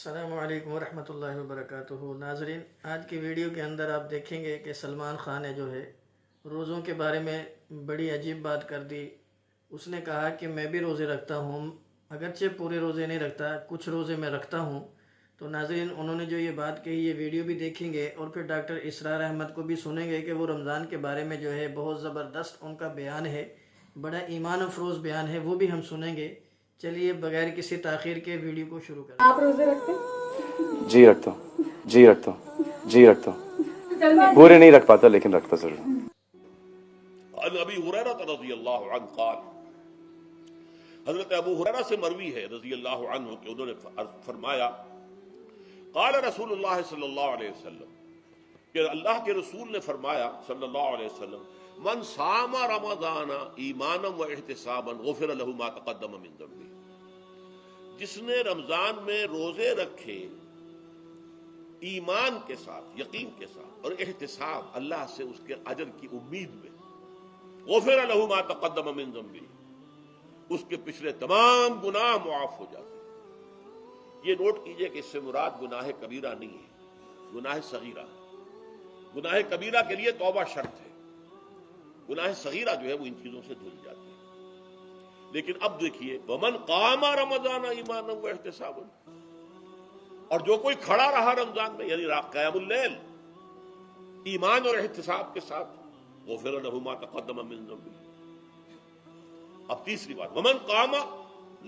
السلام علیکم ورحمۃ اللہ وبرکاتہ۔ ناظرین، آج کی ویڈیو کے اندر آپ دیکھیں گے کہ سلمان خان نے جو ہے روزوں کے بارے میں بڑی عجیب بات کر دی۔ اس نے کہا کہ میں بھی روزے رکھتا ہوں، اگرچہ پورے روزے نہیں رکھتا، کچھ روزے میں رکھتا ہوں۔ تو ناظرین، انہوں نے جو یہ بات کہی، یہ ویڈیو بھی دیکھیں گے اور پھر ڈاکٹر اسرار احمد کو بھی سنیں گے کہ وہ رمضان کے بارے میں جو ہے بہت زبردست ان کا بیان ہے، بڑا ایمان افروز بیان ہے، وہ بھی ہم سنیں گے۔ چلیے بغیر کسی تاخیر کے ویڈیو کو شروع کریں۔ آپ روزے رکھتے ہیں؟ جی رکھتا ہوں پورے نہیں رکھ پاتا لیکن رکھتا ضرور ہوں۔ عن ابی ہریرہ رضی اللہ عنہ قال، حضرت ابو ہریرہ سے مروی ہے رضی اللہ عنہ کہ انہوں نے فرمایا، قال رسول اللہ صلی اللہ علیہ وسلم، کہ اللہ کے رسول نے فرمایا صلی اللہ علیہ وسلم، من صام رمضان ایمانا و احتسابا غفر له ما تقدم من ذنبه، جس نے رمضان میں روزے رکھے ایمان کے ساتھ، یقین کے ساتھ اور احتساب، اللہ سے اس کے اجر کی امید میں، غفر له ما تقدم من ذنبه، اس کے پچھلے تمام گناہ معاف ہو جاتے ہیں۔ یہ نوٹ کیجئے کہ اس سے مراد گناہ کبیرہ نہیں ہے، گناہ صغیرہ ہے۔ گناہ کبیرہ کے لیے توبہ شرط ہے، گناہ صغیرہ جو ہے وہ ان چیزوں سے دھل جاتے ہیں۔ لیکن اب دیکھیے، ومن قام رمضان ایمانا و احتسابا، اور جو کوئی کھڑا رہا رمضان میں، یعنی قیام اللیل، ایمان اور احتساب کے ساتھ، غفر له ما تقدم من ذنبه۔ اب تیسری بات، ومن قام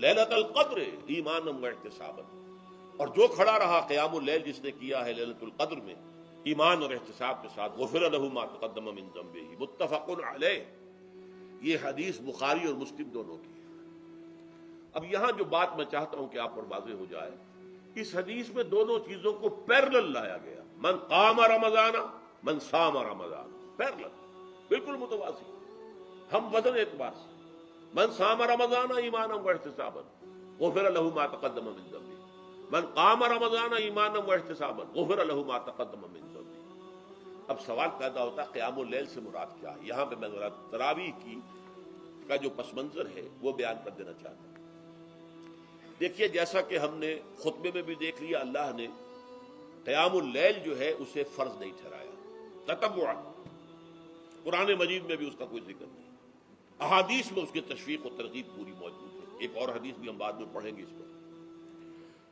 لیلۃ القدر ایمانا و احتسابا، اور جو کھڑا رہا قیام اللیل جس نے کیا ہے لیلۃ القدر میں ایمان اور احتساب کے ساتھ، غفر له ما تقدم من ذنبه، متفق علیہ۔ یہ حدیث بخاری اور مسلم دونوں کی ہے۔ اب یہاں جو بات میں چاہتا ہوں کہ آپ پر واضح ہو جائے، اس حدیث میں دونوں چیزوں کو پیرلل لایا گیا، من قام رمضان، من صام رمضان، پیرلل، بالکل متوازی، ہم وزن اعتبار سے۔ من صام رمضان ایمانا و احتسابا غفر له ما تقدم من ذنبه، من قام رمضان ایمانا و احتسابا غفر له ما تقدم من ذنبه۔ اب سوال پیدا ہوتا ہے قیام اللیل سے مراد کیا ہے؟ یہاں پہ میں ذرا تراویح کی کا جو پس منظر ہے وہ بیان کر دینا چاہتا ہوں۔ دیکھیے، جیسا کہ ہم نے خطبے میں بھی دیکھ لیا، اللہ نے قیام اللیل جو ہے اسے فرض نہیں ٹھہرایا تطوعا، قرآن مجید میں بھی اس کا کوئی ذکر نہیں، احادیث میں اس کی تشویق و ترغیب پوری موجود ہے۔ ایک اور حدیث بھی ہم بعد میں پڑھیں گے اس پر۔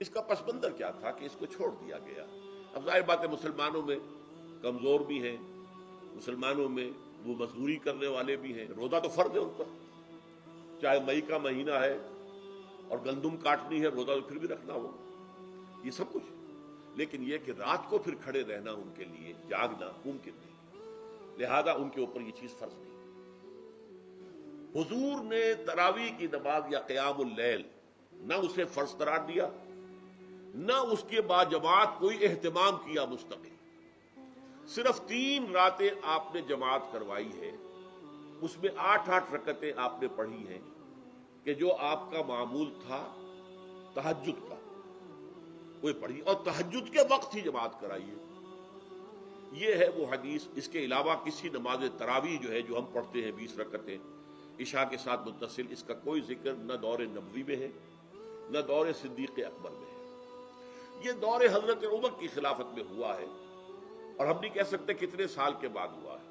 اس کا پس منظر کیا تھا کہ اس کو چھوڑ دیا گیا۔ اب ظاہر بات ہے، مسلمانوں میں کمزور بھی ہیں، مسلمانوں میں وہ مزدوری کرنے والے بھی ہیں، روزہ تو فرض ہے ان پر، چاہے مئی کا مہینہ ہے اور گندم کاٹنی ہے، روزہ تو پھر بھی رکھنا ہوگا، یہ سب کچھ۔ لیکن یہ کہ رات کو پھر کھڑے رہنا ان کے لیے، جاگنا ممکن نہیں، لہذا ان کے اوپر یہ چیز فرض نہیں۔ حضور نے تراویح کی نماز یا قیام اللیل نہ اسے فرض قرار دیا، نہ اس کے بعد جماعت کوئی اہتمام کیا مستقل۔ صرف 3 راتیں آپ نے جماعت کروائی ہے، اس میں 8 رکعتیں آپ نے پڑھی ہیں، کہ جو آپ کا معمول تھا تہجد کا وہ پڑھی، اور تہجد کے وقت ہی جماعت کرائی ہے۔ یہ ہے وہ حدیث۔ اس کے علاوہ کسی نماز تراویح جو ہے جو ہم پڑھتے ہیں 20 رکعتیں عشاء کے ساتھ متصل، اس کا کوئی ذکر نہ دور نبوی میں ہے نہ دور صدیق اکبر میں ہے۔ یہ دور حضرت عمر کی خلافت میں ہوا ہے، اور ہم نہیں کہہ سکتے کتنے سال کے بعد ہوا ہے۔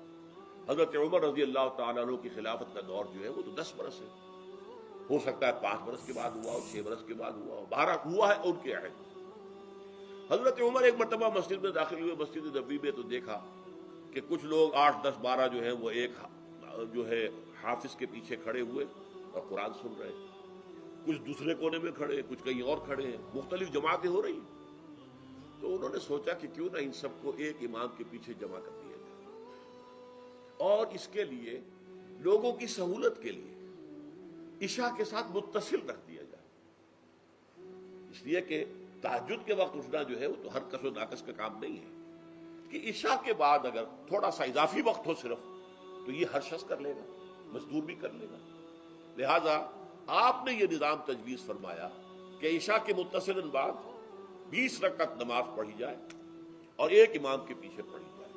حضرت عمر رضی اللہ تعالیٰ عنہ کی خلافت کا دور جو ہے وہ تو 10 برس ہے، ہو سکتا ہے 5 برس کے بعد ہوا ہو، 6 برس کے بعد ہوا ہو، 12 ہوا ہے ان کے عہد۔ حضرت عمر ایک مرتبہ مسجد میں داخل ہوئے، مسجد نبوی میں، تو دیکھا کہ کچھ لوگ 8 10 12 جو ہے وہ ایک جو ہے حافظ کے پیچھے کھڑے ہوئے اور قرآن سن رہے ہیں، کچھ دوسرے کونے میں کھڑے، کچھ کہیں اور کھڑے ہیں، مختلف جماعتیں ہو رہی ہیں۔ تو انہوں نے سوچا کہ کیوں نہ ان سب کو ایک امام کے پیچھے جمع کر دیا جائے، اور اس کے لیے لوگوں کی سہولت کے لیے عشاء کے ساتھ متصل رکھ دیا جائے، اس لیے کہ تہجد کے وقت اٹھنا جو ہے وہ تو ہر کس و ناقص کا کام نہیں ہے، کہ عشاء کے بعد اگر تھوڑا سا اضافی وقت ہو صرف، تو یہ ہر شخص کر لے گا، مزدور بھی کر لے گا۔ لہذا آپ نے یہ نظام تجویز فرمایا کہ عشاء کے متصل بعد 20 رکعت نماز پڑھی جائے اور ایک امام کے پیچھے پڑھی جائے۔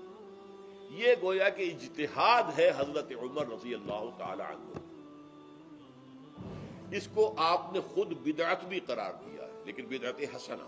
یہ گویا کہ اجتہاد ہے حضرت عمر رضی اللہ تعالی عنہ، اس کو آپ نے خود بدعت بھی قرار دیا ہے، لیکن بدعت حسنہ،